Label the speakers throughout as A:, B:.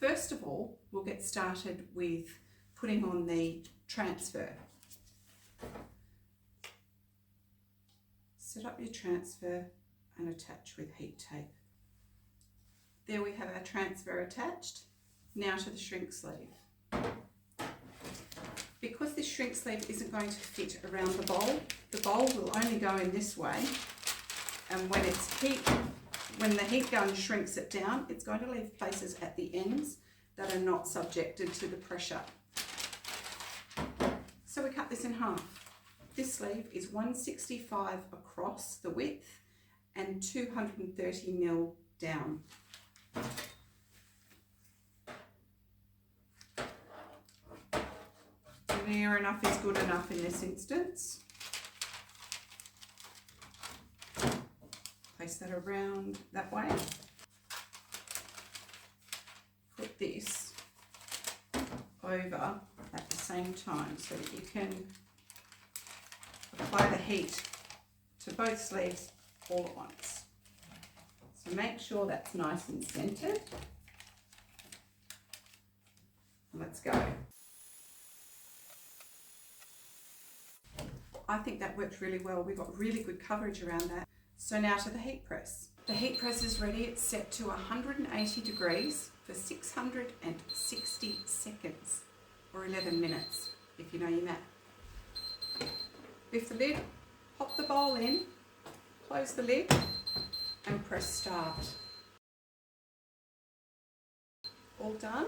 A: First of all, we'll get started with putting on the transfer. Set up your transfer and attach with heat tape. There we have our transfer attached. Now to the shrink sleeve. Because this shrink sleeve isn't going to fit around the bowl will only go in this way, and when the heat gun shrinks it down, it's going to leave places at the ends that are not subjected to the pressure. So we cut this in half. This sleeve is 165 across the width and 230 mil down. Near enough is good enough in this instance. Place that around that way. Put this over at the same time so that you can apply the heat to both sleeves all at once. So make sure that's nice and centered. Let's go. I think that worked really well. We got really good coverage around that. So now to the heat press. The heat press is ready. It's set to 180 degrees for 660 seconds or 11 minutes, if you know your math. Lift the lid, pop the bowl in, close the lid and press start. All done.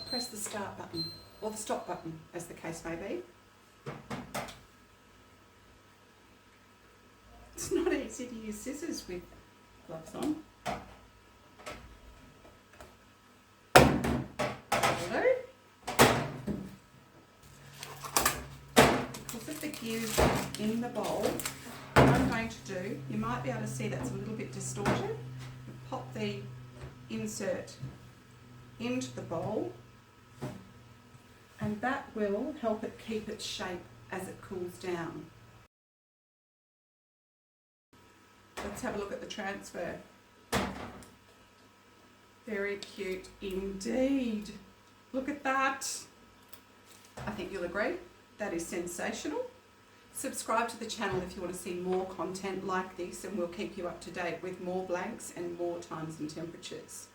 A: Press the start button or the stop button, as the case may be. It's not easy to use scissors with gloves on. Hello. Because of the gears in the bowl, what I'm going to do, you might be able to see that's a little bit distorted. Pop the insert into the bowl, and that will help it keep its shape as it cools down. Let's have a look at the transfer. Very cute indeed. Look at that. I think you'll agree, that is sensational. Subscribe to the channel if you want to see more content like this, and we'll keep you up to date with more blanks and more times and temperatures.